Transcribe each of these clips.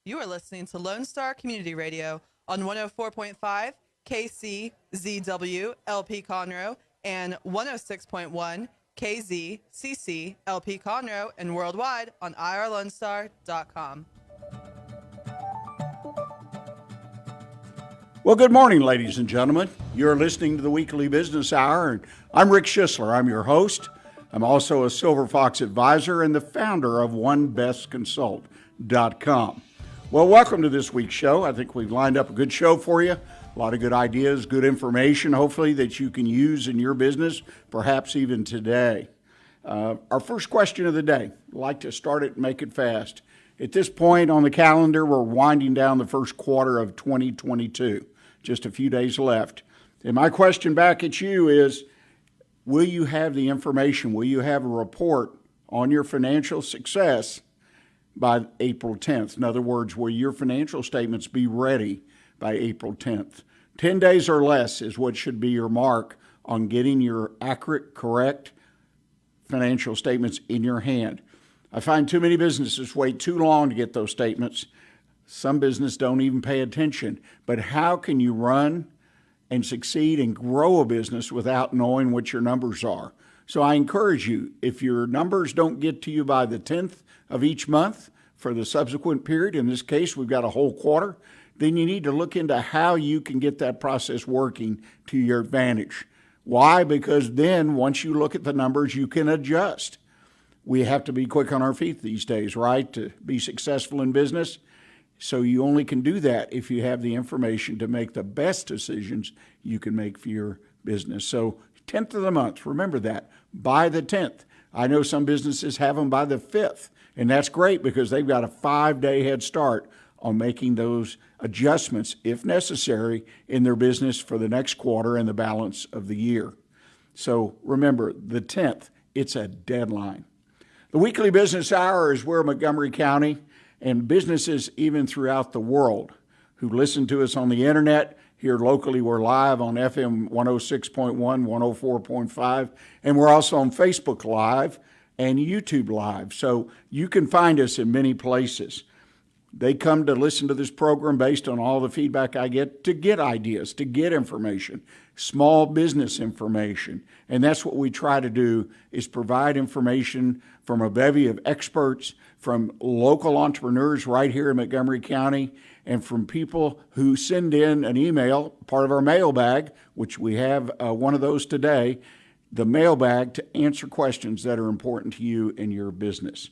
You are listening to Lone Star Community Radio on 104.5 KCZW LP Conroe and 106.1 KZCC LP Conroe and worldwide on irlonestar.com. Well, good morning, ladies and gentlemen. You're listening to the Weekly Business Hour, and I'm Rick Schisler. I'm your host. I'm also a Silver Fox advisor and the founder of OneBestConsult.com. Well, welcome to this week's show. I think we've lined up a good show for you. A lot of good ideas, good information, hopefully, that you can use in your business, perhaps even today. Our first question of the day, I'd like to start it and make it fast. At this point on the calendar, we're winding down the first quarter of 2022. Just a few days left. And my question back at you is, will you have the information? Will you have a report on your financial success by April 10th? In other words, will your financial statements be ready by April 10th? 10 days or less is what should be your mark on getting your accurate, correct financial statements in your hand. I find too many businesses wait too long to get those statements. Some businesses don't even pay attention. But how can you run and succeed and grow a business without knowing what your numbers are? So I encourage you, if your numbers don't get to you by the 10th of each month for the subsequent period, in this case we've got a whole quarter, then you need to look into how you can get that process working to your advantage. Why? Because then once you look at the numbers, you can adjust. We have to be quick on our feet these days, right, to be successful in business. So you only can do that if you have the information to make the best decisions you can make for your business. So 10th of the month, remember that, by the 10th. I know some businesses have them by the 5th, and that's great because they've got a 5-day head start on making those adjustments, if necessary, in their business for the next quarter and the balance of the year. So remember, the 10th, it's a deadline. The Weekly Business Hour is where Montgomery County and businesses even throughout the world who listen to us on the internet. Here locally, we're live on FM 106.1, 104.5, and we're also on Facebook Live and YouTube Live. So you can find us in many places. They come to listen to this program based on all the feedback I get to get ideas, to get information, small business information. And that's what we try to do, is provide information from a bevy of experts, from local entrepreneurs right here in Montgomery County, and from people who send in an email, part of our mailbag, which we have one of those today, the mailbag to answer questions that are important to you in your business.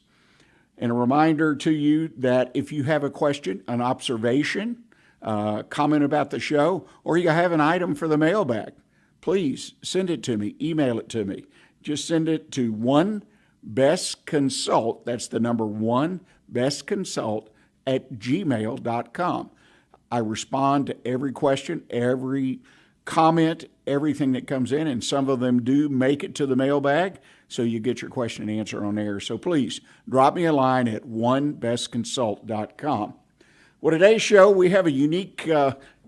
And a reminder to you that if you have a question, an observation, comment about the show, or you have an item for the mailbag, please send it to me, email it to me. Just send it to OneBestConsult, that's the number 1BestConsult @gmail.com. I respond to every question, every comment, everything that comes in, and some of them do make it to the mailbag, so you get your question and answer on air. So please drop me a line at OneBestConsult.com. Well, today's show, we have a unique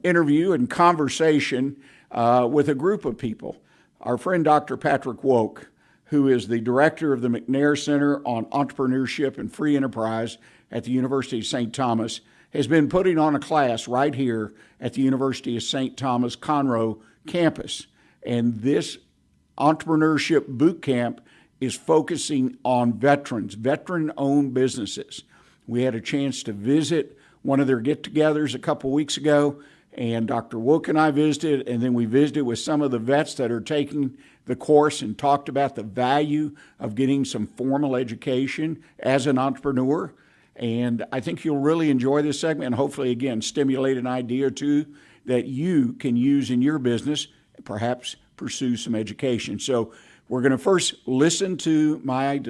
interview and conversation with a group of people. Our friend Dr. Patrick Woock, who is the director of the McNair Center on Entrepreneurship and Free Enterprise at the University of St. Thomas, has been putting on a class right here at the University of St. Thomas Conroe campus. And this entrepreneurship boot camp is focusing on veterans, veteran-owned businesses. We had a chance to visit one of their get-togethers a couple weeks ago, and Dr. Woock and I visited, and then we visited with some of the vets that are taking the course and talked about the value of getting some formal education as an entrepreneur. And I think you'll really enjoy this segment and hopefully, again, stimulate an idea or two that you can use in your business, perhaps pursue some education. So we're going to first listen to my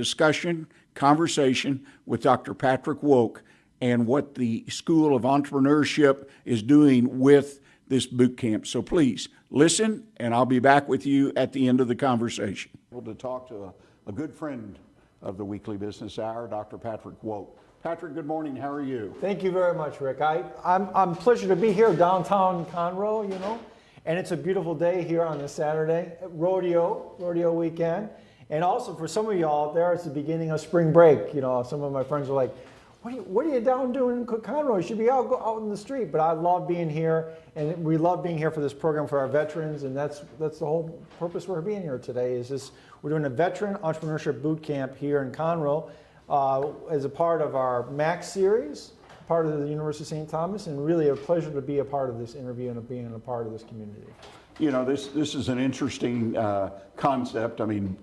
conversation with Dr. Patrick Woock and what the School of Entrepreneurship is doing with this boot camp. So please listen, and I'll be back with you at the end of the conversation. To talk to a good friend of the Weekly Business Hour, Dr. Patrick Woock. Patrick, good morning. How are you? Thank you very much, Rick. I'm pleasure to be here downtown Conroe, and it's a beautiful day here on this Saturday, rodeo weekend. And also for some of y'all out there, it's the beginning of spring break. Some of my friends are like, what are you down doing in Conroe? You should be out in the street. But I love being here, and we love being here for this program for our veterans, and that's the whole purpose we're being here today. Is this we're doing a veteran entrepreneurship boot camp here in Conroe as a part of our Max series, part of the University of St. Thomas, and really a pleasure to be a part of this interview and being a part of this community. You know, this is an interesting concept. I mean,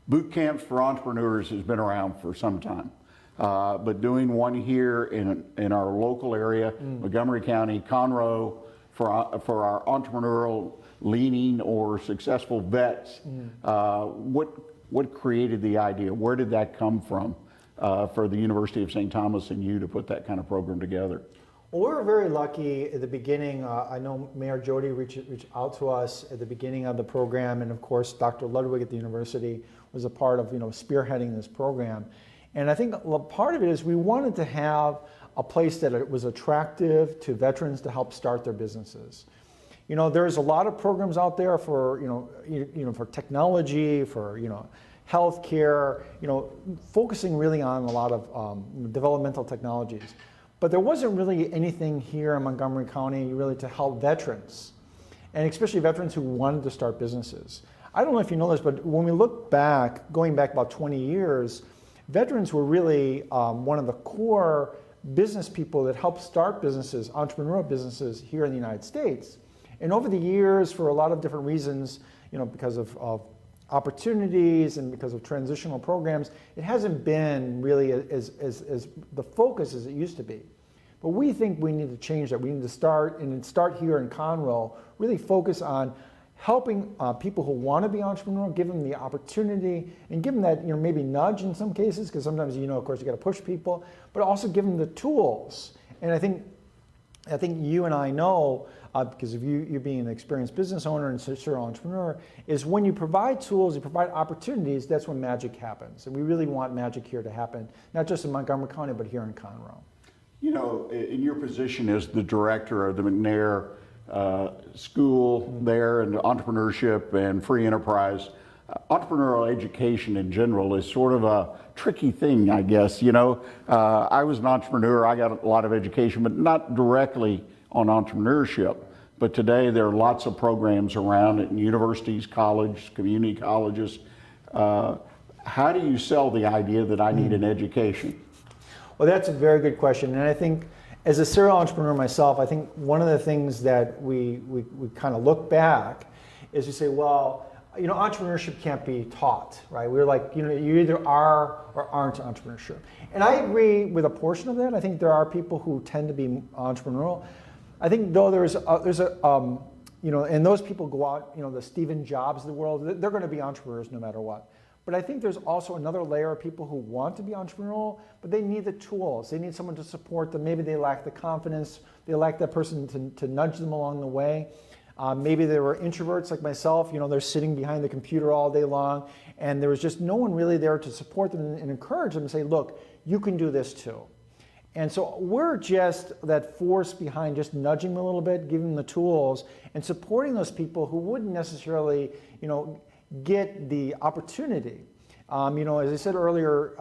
boot camps for entrepreneurs has been around for some time. But doing one here in our local area, Montgomery County, Conroe, for our entrepreneurial leaning or successful vets, what created the idea? Where did that come from for the University of St. Thomas and you to put that kind of program together? Well, we were very lucky at the beginning. I know Mayor Jody reached out to us at the beginning of the program, and of course, Dr. Ludwig at the university was a part of spearheading this program. And I think part of it is we wanted to have a place that it was attractive to veterans to help start their businesses. You know, there's a lot of programs out there for for technology, for healthcare, focusing really on a lot of developmental technologies. But there wasn't really anything here in Montgomery County really to help veterans, and especially veterans who wanted to start businesses. I don't know if you know this, but when we look back, going back about 20 years, veterans were really one of the core business people that helped start businesses, entrepreneurial businesses here in the United States. And over the years, for a lot of different reasons, because of opportunities and because of transitional programs, it hasn't been really as the focus as it used to be. But we think we need to change that. We need to start here in Conroe, really focus on helping people who want to be entrepreneurial, give them the opportunity, and give them that maybe nudge in some cases, because sometimes of course you got to push people, but also give them the tools. And I think you and I know, because of you being an experienced business owner and serial entrepreneur, is when you provide tools, you provide opportunities, that's when magic happens. And we really want magic here to happen, not just in Montgomery County, but here in Conroe. In your position as the director of the McNair school there and entrepreneurship and free enterprise, entrepreneurial education in general is sort of a tricky thing, I guess. I was an entrepreneur, I got a lot of education, but not directly on entrepreneurship. But today there are lots of programs around at universities, colleges, community colleges. How do you sell the idea that I need an education? Well, that's a very good question. And I think as a serial entrepreneur myself, I think one of the things that we kind of look back is we say, well, entrepreneurship can't be taught, right? We're like, you either are or aren't entrepreneurship. And I agree with a portion of that. I think there are people who tend to be entrepreneurial. I think though and those people go out, the Stephen Jobs of the world, they're going to be entrepreneurs no matter what. But I think there's also another layer of people who want to be entrepreneurial, but they need the tools. They need someone to support them. Maybe they lack the confidence. They lack that person to nudge them along the way. Maybe they were introverts like myself. They're sitting behind the computer all day long, and there was just no one really there to support them and encourage them and say, look, you can do this too. And so we're just that force behind just nudging them a little bit, giving them the tools, and supporting those people who wouldn't necessarily, get the opportunity. As I said earlier,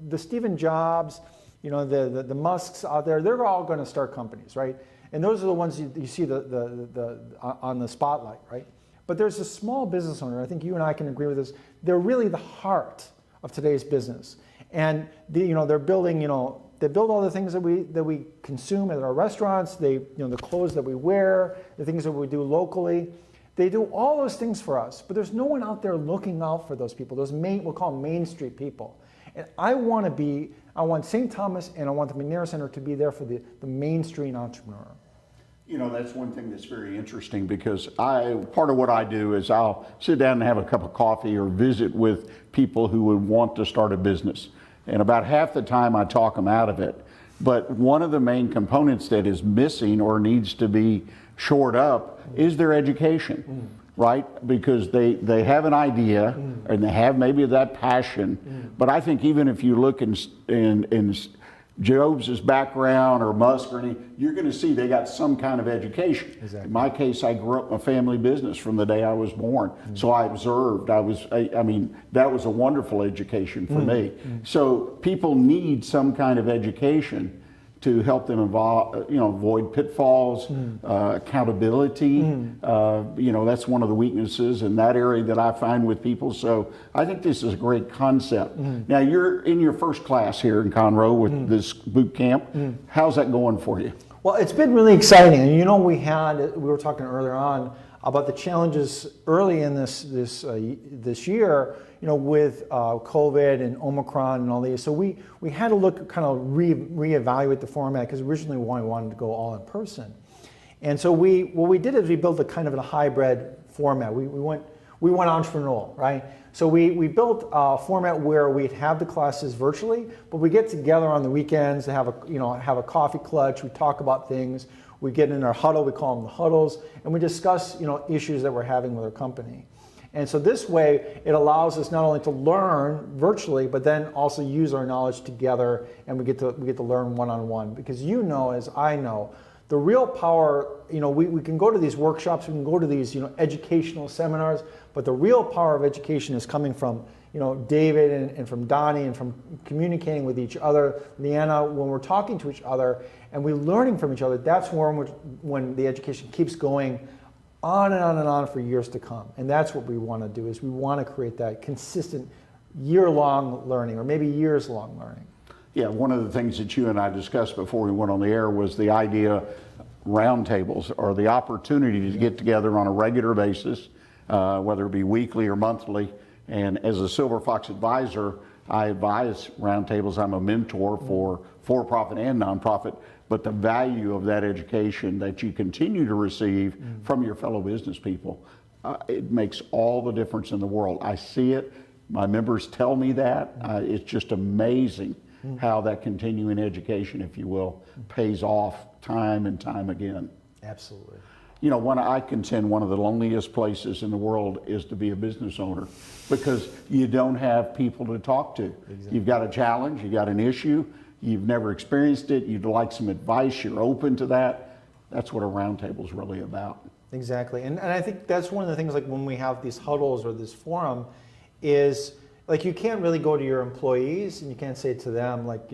the Stephen Jobs, the Musks out there, they're all going to start companies, right? And those are the ones you see on the spotlight, right? But there's a small business owner. I think you and I can agree with this. They're really the heart of today's business, and they're building. They build all the things that we consume at our restaurants. The clothes that we wear, the things that we do locally. They do all those things for us, but there's no one out there looking out for those people, we'll call them Main Street people. And I want St. Thomas and I want the McNair Center to be there for the Main Street entrepreneur. That's one thing that's very interesting, because part of what I do is I'll sit down and have a cup of coffee or visit with people who would want to start a business. And about half the time I talk them out of it. But one of the main components that is missing or needs to be shored up is their education, right? Because they have an idea and they have maybe that passion. But I think even if you look in Jobs' background or Musk or any, you're going to see they got some kind of education. Exactly. In my case, I grew up in a family business from the day I was born. So I observed. I mean, that was a wonderful education for me. So people need some kind of education to help them avoid pitfalls, accountability. That's one of the weaknesses in that area that I find with people. So I think this is a great concept. Now you're in your first class here in Conroe with this boot camp. How's that going for you? Well, it's been really exciting, and we were talking earlier on about the challenges early in this year, with COVID and Omicron and all these. So we had to reevaluate the format, because originally we wanted to go all in person. And so what we did is we built a kind of a hybrid format. We went entrepreneurial, right? So we built a format where we'd have the classes virtually, but we get together on the weekends to have a coffee clutch. We talk about things. We get in our huddle, we call them the huddles, and we discuss issues that we're having with our company. And so this way, it allows us not only to learn virtually, but then also use our knowledge together, and we get to learn one-on-one. Because as I know, the real power, we can go to these workshops, we can go to these educational seminars, but the real power of education is coming from David and from Donnie, and from communicating with each other, Leanna, when we're talking to each other and we're learning from each other. That's when the education keeps going on and on and on for years to come. And that's what we want to do, is we want to create that consistent year-long learning, or maybe years-long learning. Yeah, one of the things that you and I discussed before we went on the air was the idea roundtables, or the opportunity to get together on a regular basis, whether it be weekly or monthly. And as a Silver Fox advisor, I advise roundtables. I'm a mentor for-profit and nonprofit. But the value of that education that you continue to receive from your fellow business people, it makes all the difference in the world. I see it. My members tell me that. It's just amazing how that continuing education, if you will, pays off time and time again. Absolutely. I contend one of the loneliest places in the world is to be a business owner, because you don't have people to talk to. Exactly. You've got a challenge, you got an issue, you've never experienced it, you'd like some advice, you're open to that. That's what a roundtable is really about. Exactly. And I think that's one of the things, like when we have these huddles or this forum, is like you can't really go to your employees and you can't say to them, like,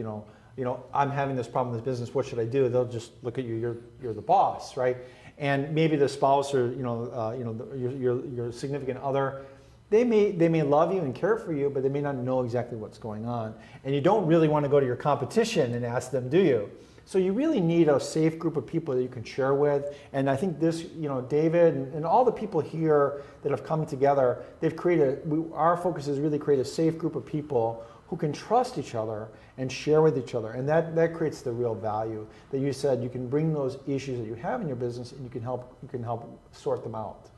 I'm having this problem in this business, what should I do? They'll just look at you, you're the boss, right? And maybe the spouse or your significant other, they may love you and care for you, but they may not know exactly what's going on. And you don't really want to go to your competition and ask them, do you? So you really need a safe group of people that you can share with. And I think this, David and all the people here that have come together, they've our focus is really create a safe group of people who can trust each other and share with each other. And that creates the real value that you said. You can bring those issues that you have in your business and you can help sort them out.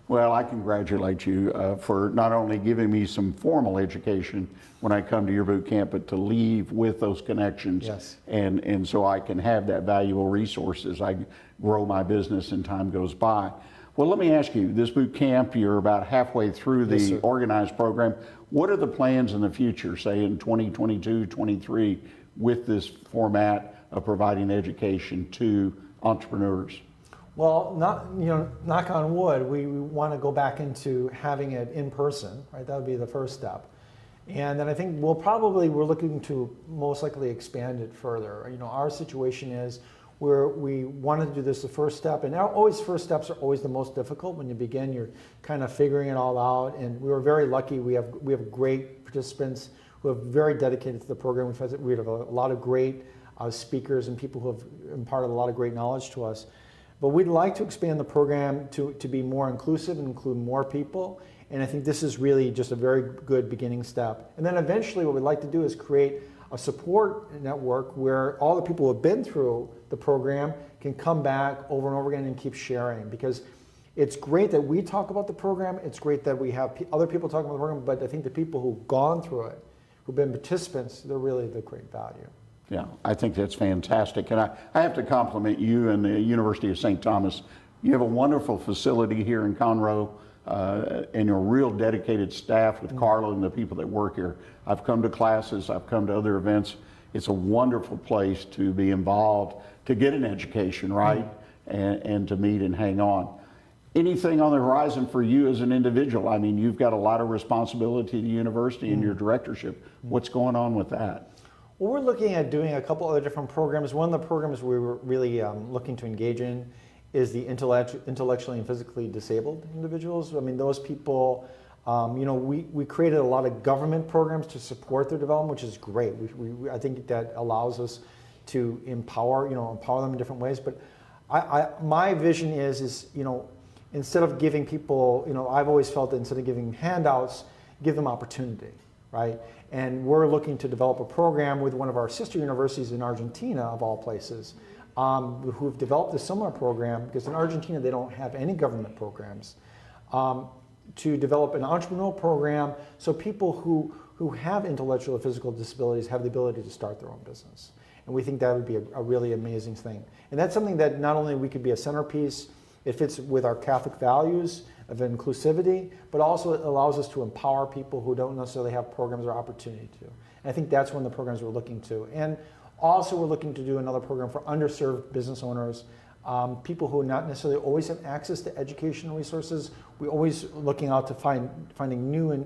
Well, I congratulate you for not only giving me some formal education when I come to your boot camp, but to leave with those connections. Yes. And so I can have that valuable resource as I grow my business and time goes by. Well, let me ask you, this boot camp, you're about halfway through the organized program. What are the plans in the future, say in 2022, 23, with this format of providing education to entrepreneurs? Well, knock on wood, we want to go back into having it in person, right? That would be the first step. And then I think we're looking to most likely expand it further. Our situation is where we wanted to do this the first step, and first steps are always the most difficult. When you begin, you're kind of figuring it all out, and we were very lucky. We have great participants who are very dedicated to the program. We have a lot of great speakers and people who have imparted a lot of great knowledge to us. But we'd like to expand the program to be more inclusive and include more people. And I think this is really just a very good beginning step. And then eventually what we'd like to do is create a support network where all the people who have been through the program can come back over and over again and keep sharing. Because it's great that we talk about the program. It's great that we have other people talking about the program. But I think the people who've gone through it, who've been participants, they're really the great value. Yeah, I think that's fantastic. And I have to compliment you and the University of St. Thomas. You have a wonderful facility here in Conroe and a real dedicated staff with Carla and the people that work here. I've come to classes, I've come to other events. it's a wonderful place to be involved, to get an education, right? And to meet and hang on. Anything on the horizon for you as an individual? I mean, you've got a lot of responsibility to the university and your directorship. What's going on with that? Well, we're looking at doing a couple other different programs. One of the programs we were really looking to engage in is the intellectually and physically disabled individuals. I mean, those people, we created a lot of government programs to support their development, which is great. I think that allows us to empower them in different ways. But my vision is instead of giving people, I've always felt that instead of giving handouts, give them opportunity, right? And we're looking to develop a program with one of our sister universities in Argentina, of all places, who've developed a similar program, because in Argentina they don't have any government programs, to develop an entrepreneurial program so people who have intellectual or physical disabilities have the ability to start their own business. And we think that would be a really amazing thing. And that's something that not only we could be a centerpiece, it fits with our Catholic values of inclusivity, but also it allows us to empower people who don't necessarily have programs or opportunity to. And I think that's one of the programs we're looking to. And also we're looking to do another program for underserved business owners, people who not necessarily always have access to educational resources. We're always looking out to finding new and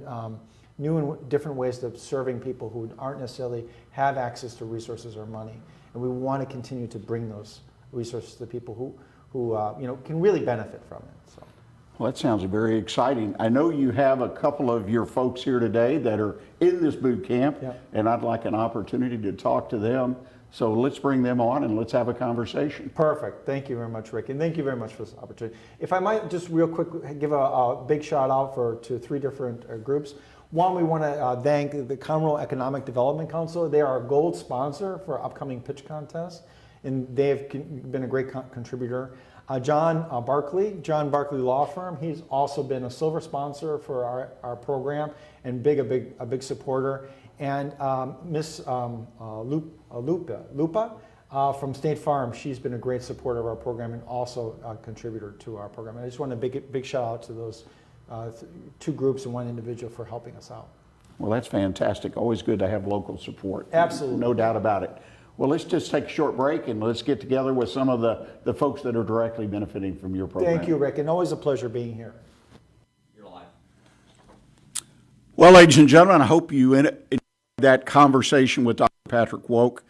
different ways of serving people who aren't necessarily have access to resources or money. And we want to continue to bring those resources to people who can really benefit from it. So. Well, that sounds very exciting. I know you have a couple of your folks here today that are in this boot camp, and I'd like an opportunity to talk to them. So let's bring them on and let's have a conversation. Perfect. Thank you very much, Rick, and thank you very much for this opportunity. If I might just real quick give a big shout out to 3 different groups. One, we want to thank the Conroe Economic Development Council. They are our gold sponsor for our upcoming pitch contest, and they've been a great contributor. John Barkley Law Firm, he's also been a silver sponsor for our program and a big supporter. And Miss Lupa from State Farm, she's been a great supporter of our program and also a contributor to our program. And I just want a big shout out to those 2 groups and 1 individual for helping us out. Well, that's fantastic. Always good to have local support. Absolutely. No doubt about it. Well, let's just take a short break and let's get together with some of the folks that are directly benefiting from your program. Thank you, Rick, and always a pleasure being here. You're alive. Well, ladies and gentlemen, I hope you enjoyed that conversation with Dr. Patrick Woock.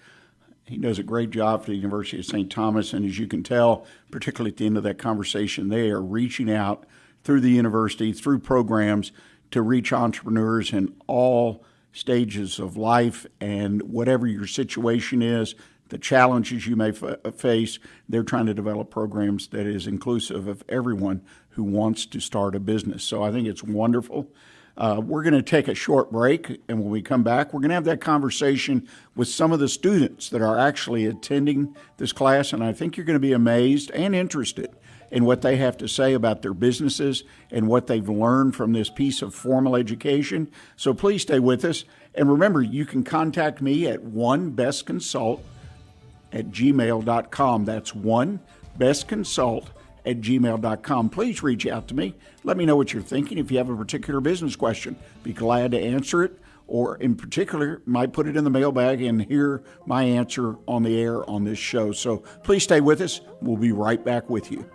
He does a great job for the University of St. Thomas, and as you can tell, particularly at the end of that conversation, they are reaching out through the university, through programs, to reach entrepreneurs in all stages of life, and whatever your situation is, the challenges you may face, they're trying to develop programs that is inclusive of everyone who wants to start a business. So I think it's wonderful. We're going to take a short break, and when we come back, we're going to have that conversation with some of the students that are actually attending this class, and I think you're going to be amazed and interested in what they have to say about their businesses and what they've learned from this piece of formal education. So please stay with us. And remember, you can contact me at onebestconsult@gmail.com. That's onebestconsult@gmail.com. Please reach out to me. Let me know what you're thinking. If you have a particular business question, be glad to answer it. Or in particular, might put it in the mailbag and hear my answer on the air on this show. So please stay with us. We'll be right back with you.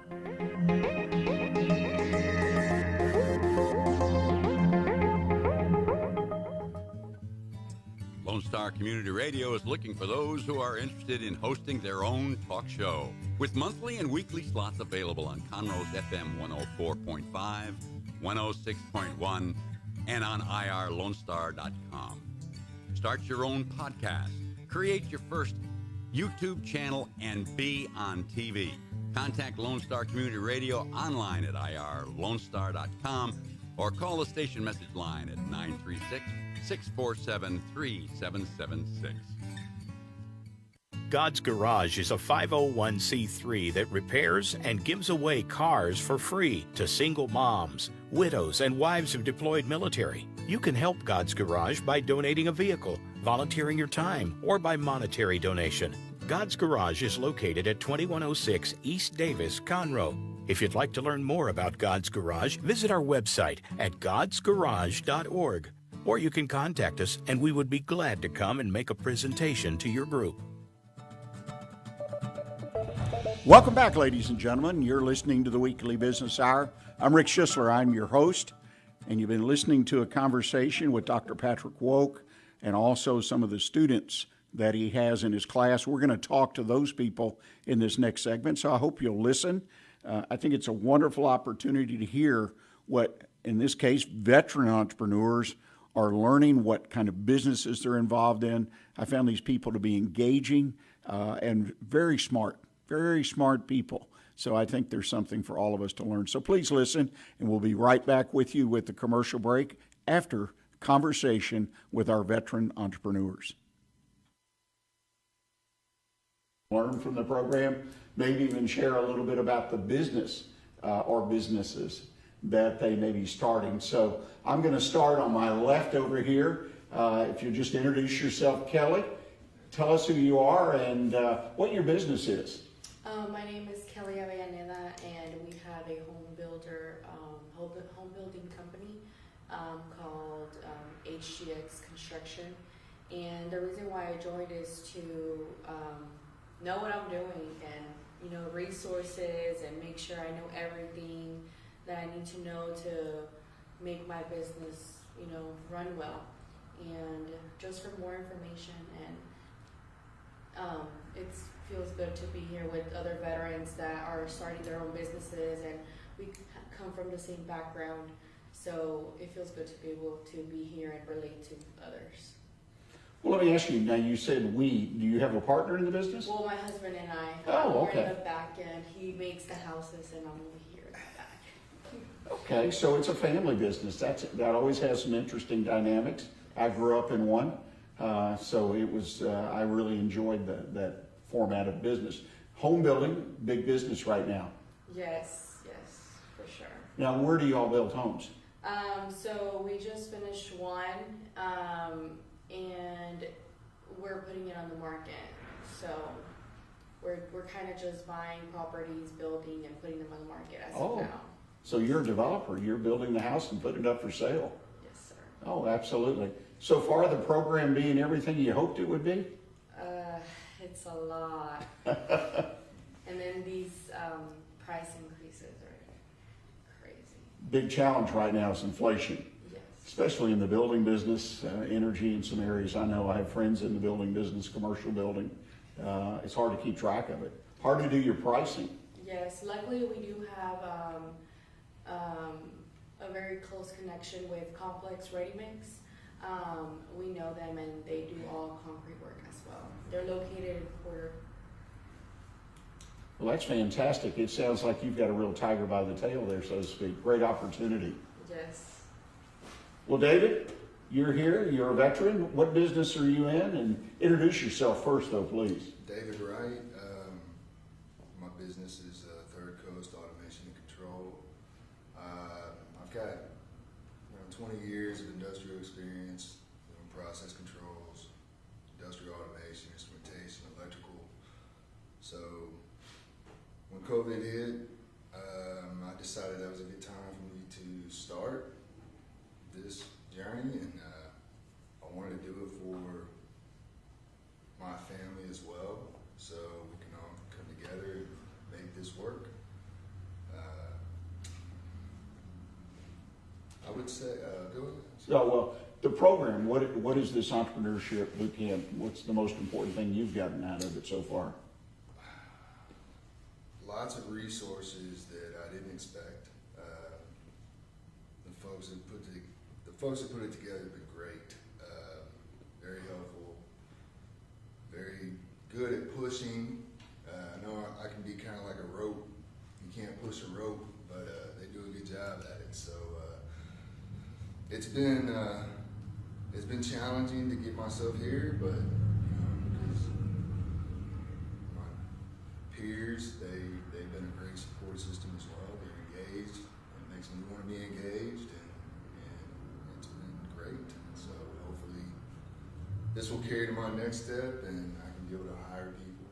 Lone Star Community Radio is looking for those who are interested in hosting their own talk show, with monthly and weekly slots available on Conroe's FM 104.5, 106.1, and on irlonestar.com. Start your own podcast, create your first YouTube channel, and be on TV. Contact Lone Star Community Radio online at irlonestar.com or call the station message line at 936-647-3776. God's Garage is a 501c3 that repairs and gives away cars for free to single moms, widows, and wives of deployed military. You can help God's Garage by donating a vehicle, volunteering your time, or by monetary donation. God's Garage is located at 2106 East Davis, Conroe. If you'd like to learn more about God's Garage, visit our website at godsgarage.org. Or you can contact us, and we would be glad to come and make a presentation to your group. Welcome back, ladies and gentlemen. You're listening to the Weekly Business Hour. I'm Rick Schisler. I'm your host, and you've been listening to a conversation with Dr. Patrick Woock and also some of the students that he has in his class. We're going to talk to those people in this next segment, so I hope you'll listen. I think it's a wonderful opportunity to hear what, in this case, veteran entrepreneurs are learning, what kind of businesses they're involved in. I found these people to be engaging and very smart people. So I think there's something for all of us to learn. So please listen, and we'll be right back with you with the commercial break after conversation with our veteran entrepreneurs. Learn from the program, maybe even share a little bit about the business or businesses that they may be starting. So I'm going to start on my left over here. If you just introduce yourself, Kelly, tell us who you are and what your business is. My name is Kelly Avellaneda, and we have a home building company called HGX Construction. And the reason why I joined is to know what I'm doing and, resources, and make sure I know everything that I need to know to make my business, run well. And just for more information, and it feels good to be here with other veterans that are starting their own businesses, and we come from the same background, so it feels good to be able to be here and relate to others. Well, let me ask you, now you said do you have a partner in the business? Well, my husband and I, Oh, okay. we're in the back end. He makes the houses, and I'm over here in the back. Okay, so it's a family business. That always has some interesting dynamics. I grew up in one, so it was. I really enjoyed that format of business. Home building, big business right now. Yes, for sure. Now, where do you all build homes? So we just finished one, and we're putting it on the market. So we're kind of just buying properties, building, and putting them on the market as of now. So you're a developer. You're building the house and putting it up for sale. Yes, sir. Oh, absolutely. So far, the program being everything you hoped it would be? It's a lot. And then these price increases are crazy. Big challenge right now is inflation. Yes. Especially in the building business, energy in some areas. I know I have friends in the building business, commercial building. It's hard to keep track of it. Hard to do your pricing. Yes, luckily we do have a very close connection with Complex Ready Mix. We know them, and they do all concrete work as well. They're located in Porter. Well, that's fantastic. It sounds like you've got a real tiger by the tail there, so to speak. Great opportunity. Yes. Well, David, you're here. You're a veteran. What business are you in? And introduce yourself first, though, please. David Wright. My business is Third Coast Automation and Control. I've got around 20 years of industrial experience doing process controls, industrial automation, instrumentation, electrical. So when COVID hit, I decided that was a good time for me to start this journey, and I wanted to do it for my family as well, so we can all come together and make this work. I would say, go ahead. So, well, the program, what is this entrepreneurship boot camp? What's the most important thing you've gotten out of it so far? Lots of resources that I didn't expect. The folks that put it together have been great. Very helpful. Very good at pushing. I know I can be kind of like a rope. You can't push a rope, but they do a good job at it. So it's been challenging to get myself here, but because my peers, they've been a great support system as well. They're engaged. It makes me want to be engaged, and it's been great. So hopefully this will carry to my next step, and I can be able to hire people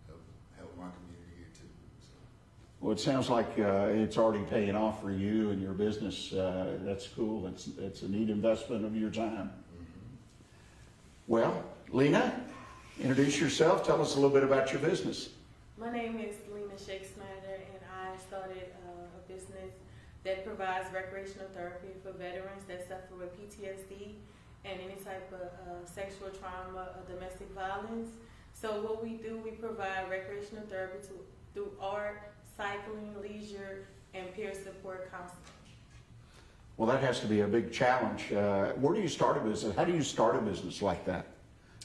and help my community here too. So. Well, it sounds like it's already paying off for you and your business. That's cool. It's a neat investment of your time. Well, Lena, introduce yourself. Tell us a little bit about your business. My name is Lena Shakespeare, and I started a business that provides recreational therapy for veterans that suffer with PTSD and any type of sexual trauma or domestic violence. So what we do, we provide recreational therapy through art, cycling, leisure, and peer support counseling. Well, that has to be a big challenge. Where do you start a business? How do you start a business like that?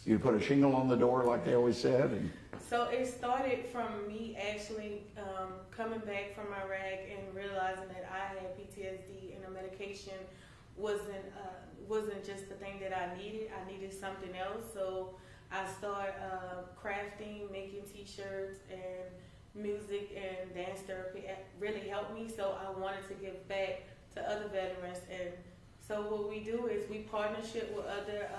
You put a shingle on the door, like they always said? And... So it started from me actually coming back from Iraq and realizing that I had PTSD and the medication wasn't just the thing that I needed. I needed something else. So I started crafting, making t-shirts, and music and dance therapy really helped me. So I wanted to give back to other veterans. And so what we do is we partnership with other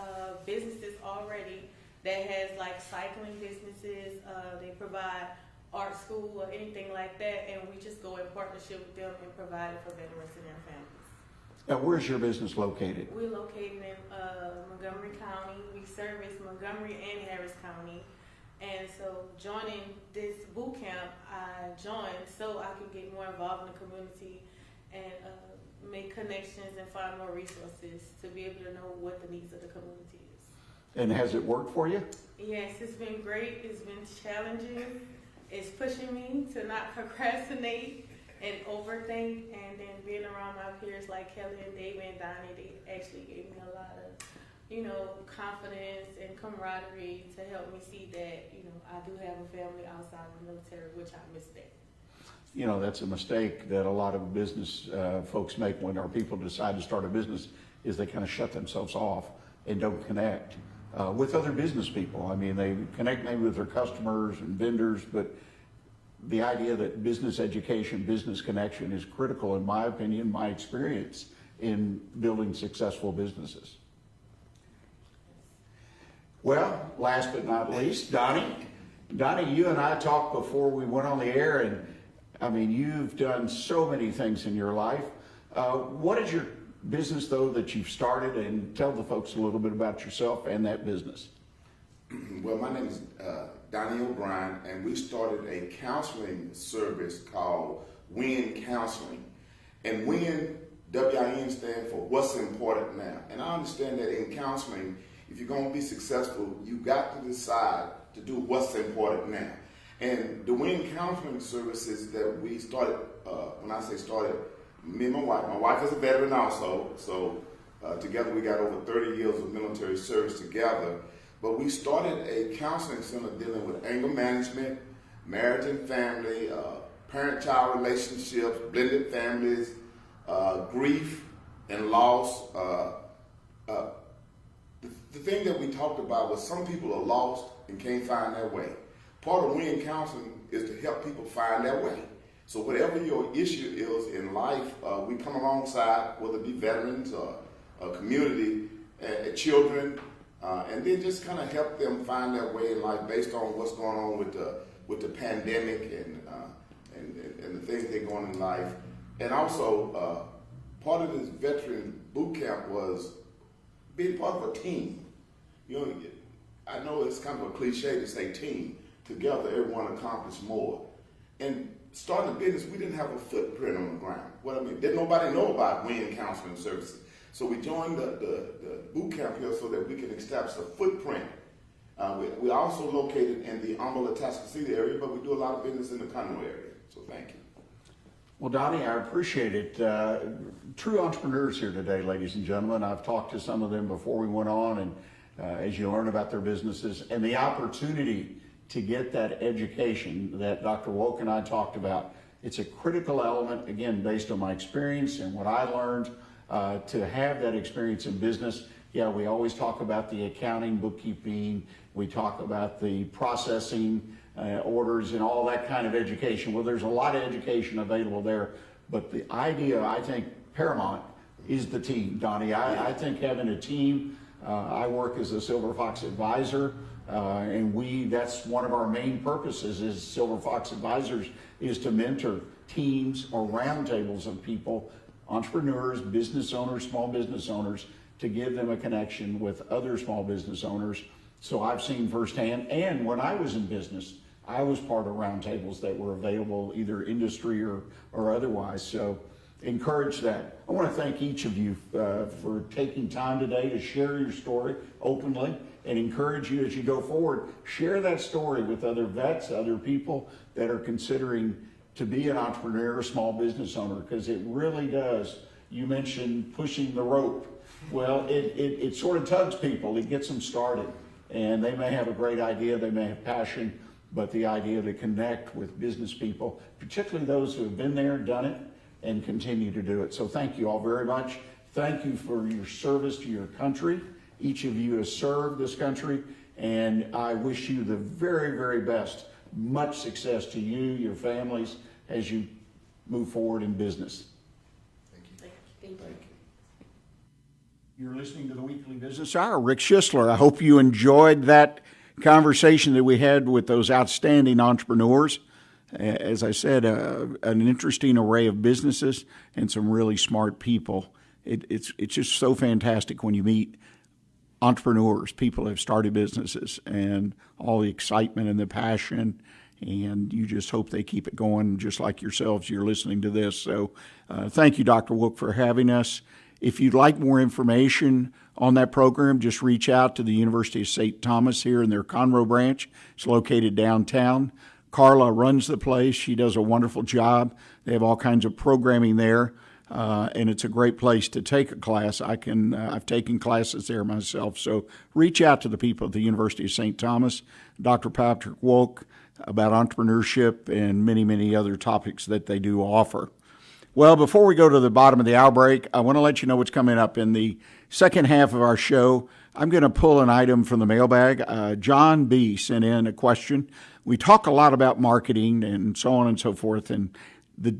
businesses already that has like cycling businesses. They provide art school or anything like that, and we just go in partnership with them and provide it for veterans and their families. Now, where's your business located? We're located in Montgomery County. We service Montgomery and Harris County. And so joining this boot camp, I joined so I could get more involved in the community and make connections and find more resources to be able to know what the needs of the community is. And has it worked for you? Yes, it's been great. It's been challenging. It's pushing me to not procrastinate and overthink, and then being around my peers like Kelly and David and Donnie, they actually gave me a lot of, confidence and camaraderie to help me see that, I do have a family outside of the military, which I miss that. That's a mistake that a lot of business folks make when our people decide to start a business, is they kind of shut themselves off and don't connect with other business people. I mean, they connect maybe with their customers and vendors, but the idea that business education, business connection is critical, in my opinion, my experience in building successful businesses. Well, last but not least, Donnie. Donnie, you and I talked before we went on the air, and I mean, you've done so many things in your life. What is your business, though, that you've started? And tell the folks a little bit about yourself and that business. Well, my name is Donnie O'Brien, and we started a counseling service called WIN Counseling. And WIN, W-I-N, stands for What's Important Now. And I understand that in counseling, if you're going to be successful, you got to decide to do what's important now. And the WIN Counseling services that we started, when I say started, me and my wife is a veteran also, so together we got over 30 years of military service together. But we started a counseling center dealing with anger management, marriage and family, parent-child relationships, blended families, grief and loss. The thing that we talked about was some people are lost and can't find their way. Part of WIN Counseling is to help people find their way. So whatever your issue is in life, we come alongside, whether it be veterans or a community, children, and then just kind of help them find their way in life based on what's going on with the pandemic and the things they're going in life. And also, part of this veteran boot camp was being part of a team. I know it's kind of a cliche to say team. Together, everyone accomplished more. And starting a business, we didn't have a footprint on the ground. What I mean, didn't nobody know about WIN Counseling Services. So we joined the boot camp here so that we can establish a footprint. We're also located in the Atascocita area, but we do a lot of business in the Conroe area. So thank you. Well, Donnie, I appreciate it. True entrepreneurs here today, ladies and gentlemen. I've talked to some of them before we went on, and as you learn about their businesses and the opportunity to get that education that Dr. Woock and I talked about, it's a critical element, again, based on my experience and what I learned, to have that experience in business. Yeah, we always talk about the accounting, bookkeeping, we talk about the processing, orders and all that kind of education. Well, there's a lot of education available there, but the idea, I think, paramount is the team, Donnie. I think having a team I work as a Silver Fox advisor, and that's one of our main purposes is Silver Fox Advisors is to mentor teams or roundtables of people, entrepreneurs, business owners, small business owners, to give them a connection with other small business owners. So I've seen firsthand, and when I was in business, I was part of roundtables that were available either industry or otherwise. So encourage that. I want to thank each of you for taking time today to share your story openly, and encourage you as you go forward, share that story with other vets, other people that are considering to be an entrepreneur, a small business owner, because it really does. You mentioned pushing the rope. Well, it sort of tugs people, it gets them started, and they may have a great idea, they may have passion, but the idea to connect with business people, particularly those who have been there, done it, and continue to do it. So thank you all very much. Thank you for your service to your country. Each of you has served this country, and I wish you the very, very best. Much success to you, your families, as you move forward in business. Thank you. You're listening to the Weekly Business Hour. Rick Schisler. I hope you enjoyed that conversation that we had with those outstanding entrepreneurs. As I said, an interesting array of businesses and some really smart people. It's just so fantastic when you meet entrepreneurs, people who have started businesses, and all the excitement and the passion, and you just hope they keep it going just like yourselves. You're listening to this. So thank you, Dr. Woock, for having us. If you'd like more information on that program, just reach out to the University of St. Thomas here in their Conroe branch. It's located downtown. Carla runs the place. She does a wonderful job. They have all kinds of programming there, and it's a great place to take a class. I've taken classes there myself. So reach out to the people at the University of St. Thomas, Dr. Patrick Woock, about entrepreneurship and many, many other topics that they do offer. Well, before we go to the bottom of the hour break, I want to let you know what's coming up in the second half of our show. I'm going to pull an item from the mailbag. John B. sent in a question. We talk a lot about marketing and so on and so forth, and the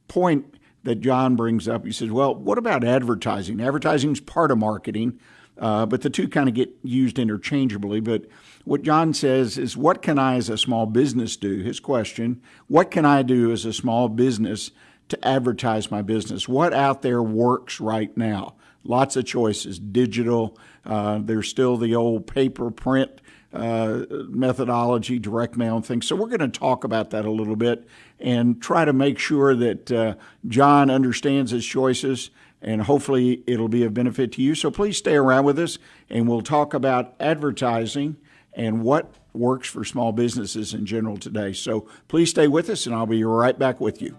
point that John brings up, he says, well, what about advertising? Advertising is part of marketing, but the two kind of get used interchangeably. But what John says is, what can I as a small business do? His question, what can I do as a small business to advertise my business? What out there works right now? Lots of choices, digital, there's still the old paper print methodology, direct mail and things. So we're going to talk about that a little bit and try to make sure that John understands his choices, and hopefully it'll be of benefit to you. So please stay around with us, and we'll talk about advertising and what works for small businesses in general today. So please stay with us, and I'll be right back with you.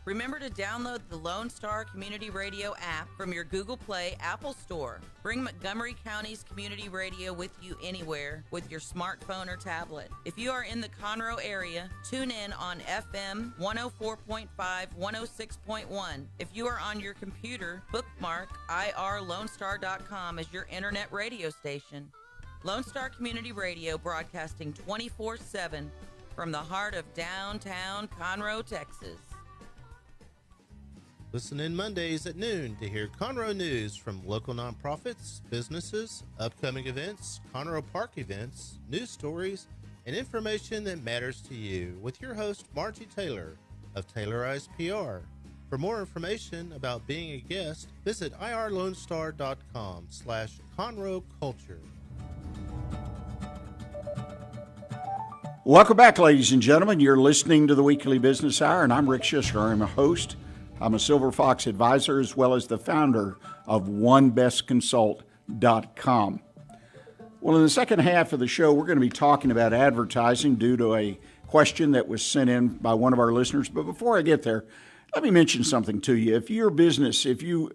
Remember to download the Lone Star Community Radio app from your Google Play Apple Store. Bring Montgomery County's community radio with you anywhere with your smartphone or tablet. If you are in the Conroe area, tune in on FM 104.5, 106.1. If you are on your computer, bookmark irlonestar.com as your internet radio station. Lone Star Community Radio, broadcasting 24/7 from the heart of downtown Conroe, Texas. Listen in Mondays at noon to hear Conroe news from local nonprofits, businesses, upcoming events, Conroe Park events, news stories, and information that matters to you with your host, Margie Taylor of Taylorized PR. For more information about being a guest, visit irlonestar.com/Conroe Culture. Welcome back, ladies and gentlemen. You're listening to the Weekly Business Hour, and I'm Rick Schisler. I'm a host. I'm a Silver Fox advisor, as well as the founder of OneBestConsult.com. Well, in the second half of the show, we're going to be talking about advertising due to a question that was sent in by one of our listeners. But before I get there, let me mention something to you. If you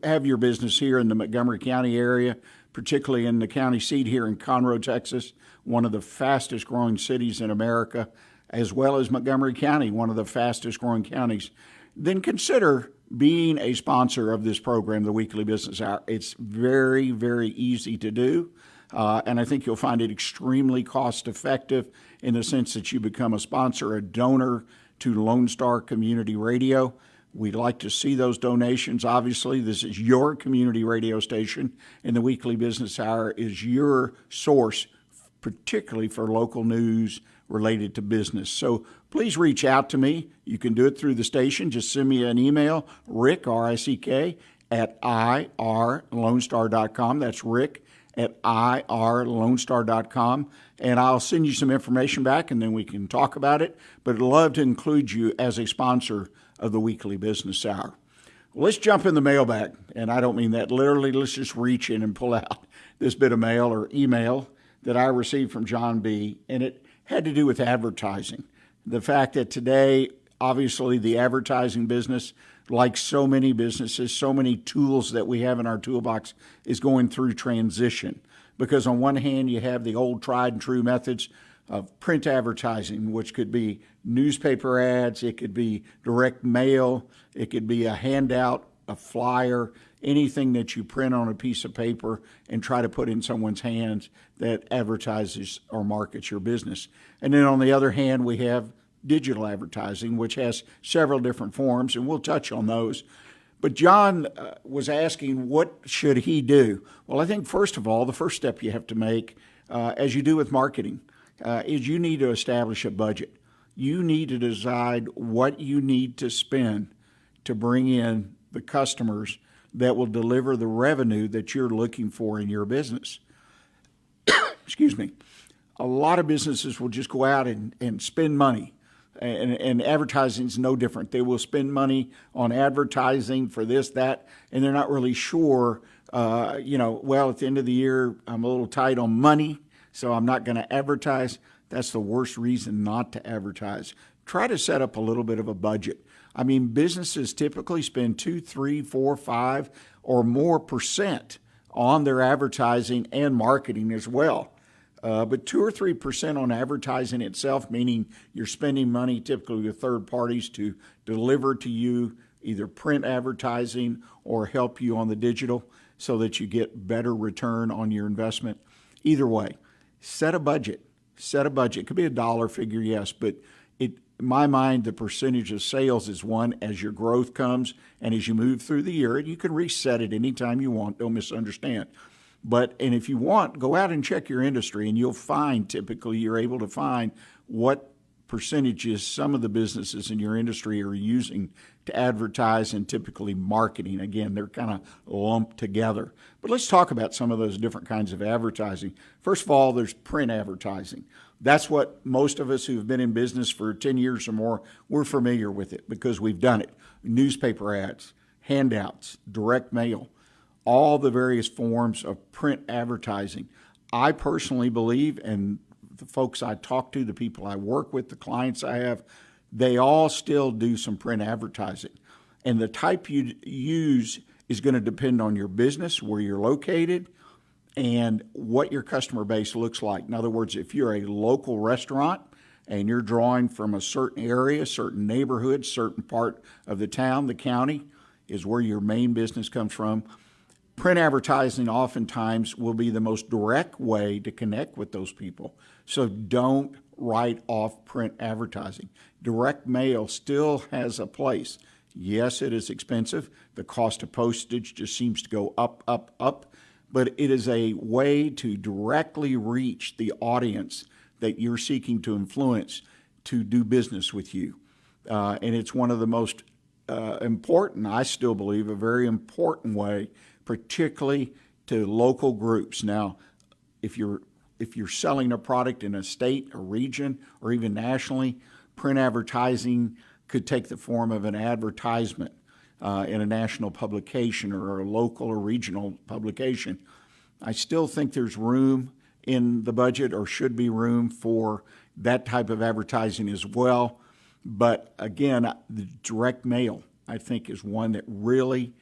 have your business here in the Montgomery County area, particularly in the county seat here in Conroe, Texas, one of the fastest growing cities in America, as well as Montgomery County, one of the fastest growing counties, then consider being a sponsor of this program, the Weekly Business Hour. It's very, very easy to do, and I think you'll find it extremely cost-effective in the sense that you become a sponsor, a donor to Lone Star Community Radio. We'd like to see those donations. Obviously, this is your community radio station, and the Weekly Business Hour is your source, particularly for local news related to business. So please reach out to me. You can do it through the station. Just send me an email, Rick, R-I-C-K, at irlonestar.com. That's Rick at irlonestar.com. And I'll send you some information back, and then we can talk about it. But I'd love to include you as a sponsor of the Weekly Business Hour. Well, let's jump in the mailbag, and I don't mean that literally. Let's just reach in and pull out this bit of mail or email that I received from John B., and it had to do with advertising. The fact that today, obviously, the advertising business, like so many businesses, so many tools that we have in our toolbox, is going through transition. Because on one hand, you have the old tried and true methods of print advertising, which could be newspaper ads, it could be direct mail, it could be a handout, a flyer, anything that you print on a piece of paper and try to put in someone's hands that advertises or markets your business. And then on the other hand, we have digital advertising, which has several different forms, and we'll touch on those. But John was asking, what should he do? Well, I think, first of all, the first step you have to make, as you do with marketing, is you need to establish a budget. You need to decide what you need to spend to bring in the customers that will deliver the revenue that you're looking for in your business. Excuse me. A lot of businesses will just go out and spend money. And advertising is no different. They will spend money on advertising for this, that, and they're not really sure, well, at the end of the year, I'm a little tight on money, so I'm not going to advertise. That's the worst reason not to advertise. Try to set up a little bit of a budget. I mean, businesses typically spend 2, 3, 4, 5 or more % on their advertising and marketing as well. But 2 or 3% on advertising itself, meaning you're spending money typically with third parties to deliver to you either print advertising or help you on the digital so that you get better return on your investment. Either way, set a budget. Set a budget. It could be a dollar figure, yes, but in my mind, the percentage of sales is one as your growth comes and as you move through the year. And you can reset it anytime you want. Don't misunderstand. And if you want, go out and check your industry, and you'll find typically you're able to find what percentages some of the businesses in your industry are using to advertise and typically marketing. Again, they're kind of lumped together. But let's talk about some of those different kinds of advertising. First of all, there's print advertising. That's what most of us who've been in business for 10 years or more, we're familiar with it because we've done it. Newspaper ads, handouts, direct mail, all the various forms of print advertising. I personally believe, and the folks I talk to, the people I work with, the clients I have, they all still do some print advertising. And the type you use is going to depend on your business, where you're located, and what your customer base looks like. In other words, if you're a local restaurant and you're drawing from a certain area, certain neighborhood, certain part of the town, the county is where your main business comes from, print advertising oftentimes will be the most direct way to connect with those people. So don't write off print advertising. Direct mail still has a place. Yes, it is expensive. The cost of postage just seems to go up, up, up. But it is a way to directly reach the audience that you're seeking to influence to do business with you. And it's one of the most important, I still believe, a very important way, particularly to local groups. Now, if you're selling a product in a state, a region, or even nationally, print advertising could take the form of an advertisement in a national publication or a local or regional publication. I still think there's room in the budget, or should be room, for that type of advertising as well. But again, the direct mail, I think, is one that really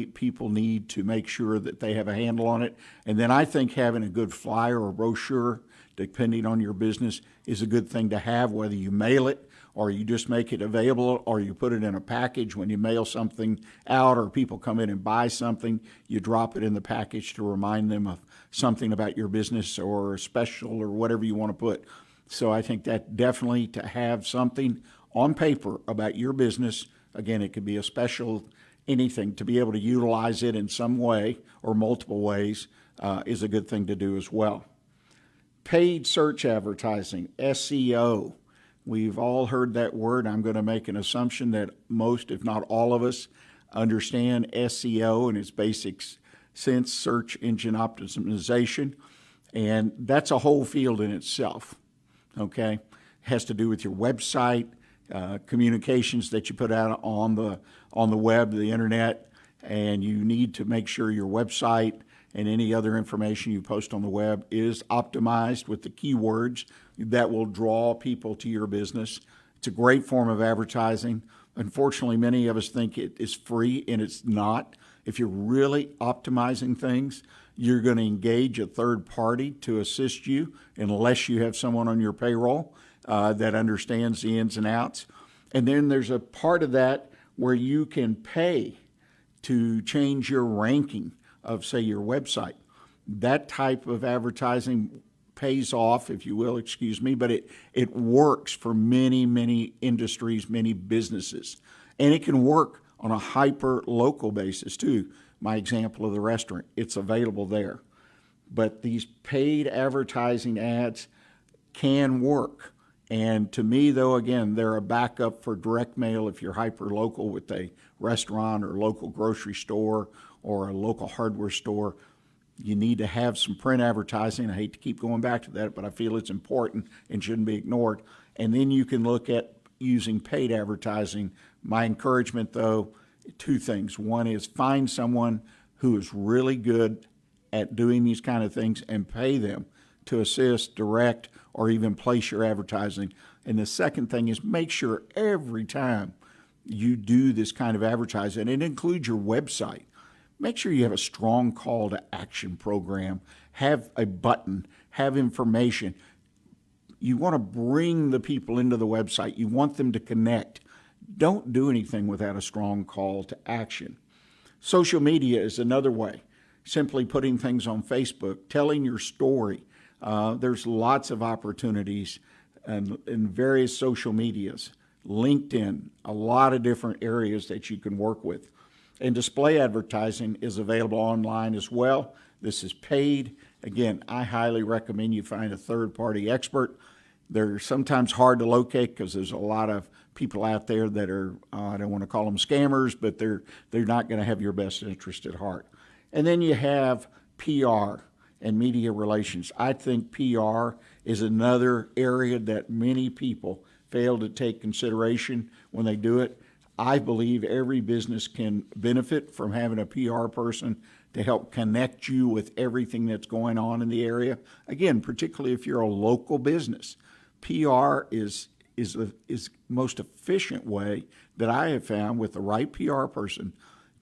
people need to make sure that they have a handle on it. And then I think having a good flyer or brochure, depending on your business, is a good thing to have, whether you mail it or you just make it available or you put it in a package when you mail something out or people come in and buy something, you drop it in the package to remind them of something about your business or a special or whatever you want to put. So I think that definitely, to have something on paper about your business, Again, it could be a special anything. To be able to utilize it in some way or multiple ways is a good thing to do as well. Paid search advertising, SEO. We've all heard that word. I'm going to make an assumption that most, if not all of us, understand SEO in its basic sense, search engine optimization. And that's a whole field in itself, okay? It has to do with your website, communications that you put out on the web, the internet, and you need to make sure your website and any other information you post on the web is optimized with the keywords that will draw people to your business. It's a great form of advertising. Unfortunately, many of us think it is free, and it's not. If you're really optimizing things, you're going to engage a third party to assist you unless you have someone on your payroll that understands the ins and outs. And then there's a part of that where you can pay to change your ranking of, say, your website. That type of advertising pays off, if you will, excuse me, but it works for many, many industries, many businesses. And it can work on a hyper-local basis, too. My example of the restaurant, it's available there. But these paid advertising ads can work. And to me, though, again, they're a backup for direct mail if you're hyper-local with a restaurant or local grocery store or a local hardware store. You need to have some print advertising. I hate to keep going back to that, but I feel it's important and shouldn't be ignored. And then you can look at using paid advertising. My encouragement, though, two things. One is find someone who is really good at doing these kind of things and pay them to assist, direct, or even place your advertising. And the second thing is make sure every time you do this kind of advertising, and it includes your website, make sure you have a strong call to action program, have a button, have information. You want to bring the people into the website. You want them to connect. Don't do anything without a strong call to action. Social media is another way. Simply putting things on Facebook, telling your story. There's lots of opportunities in various social medias. LinkedIn, a lot of different areas that you can work with. And display advertising is available online as well. This is paid. Again, I highly recommend you find a third-party expert. They're sometimes hard to locate because there's a lot of people out there that are, I don't want to call them scammers, but they're not going to have your best interest at heart. And then you have PR and media relations. I think PR is another area that many people fail to take consideration when they do it. I believe every business can benefit from having a PR person to help connect you with everything that's going on in the area. Again, particularly if you're a local business, PR is the most efficient way that I have found with the right PR person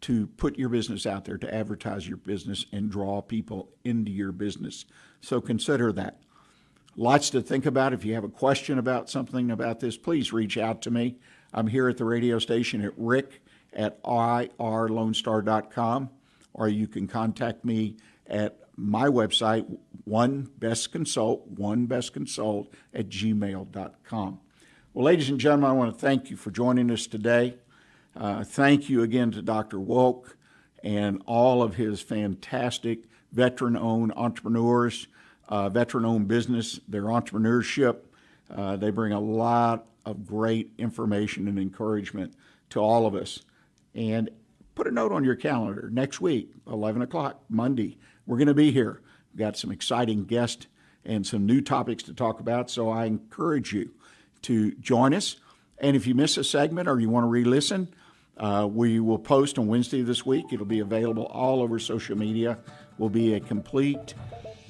to put your business out there, to advertise your business and draw people into your business. So consider that. Lots to think about. If you have a question about something about this, please reach out to me. I'm here at the radio station at rick@irlonestar.com, or you can contact me at my website, onebestconsult@gmail.com. Well, ladies and gentlemen, I want to thank you for joining us today. Thank you again to Dr. Woock and all of his fantastic veteran-owned entrepreneurs, veteran-owned business, their entrepreneurship. They bring a lot of great information and encouragement to all of us. And put a note on your calendar. Next week, 11 o'clock, Monday, we're going to be here. We've got some exciting guests and some new topics to talk about, so I encourage you to join us. And if you miss a segment or you want to re-listen, we will post on Wednesday this week. It'll be available all over social media. Will be a complete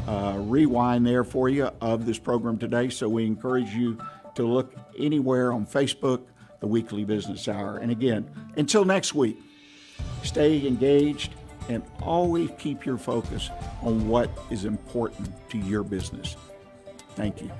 rewind there for you of this program today. So we encourage you to look anywhere on Facebook, the Weekly Business Hour. And again, until next week, stay engaged and always keep your focus on what is important to your business. Thank you.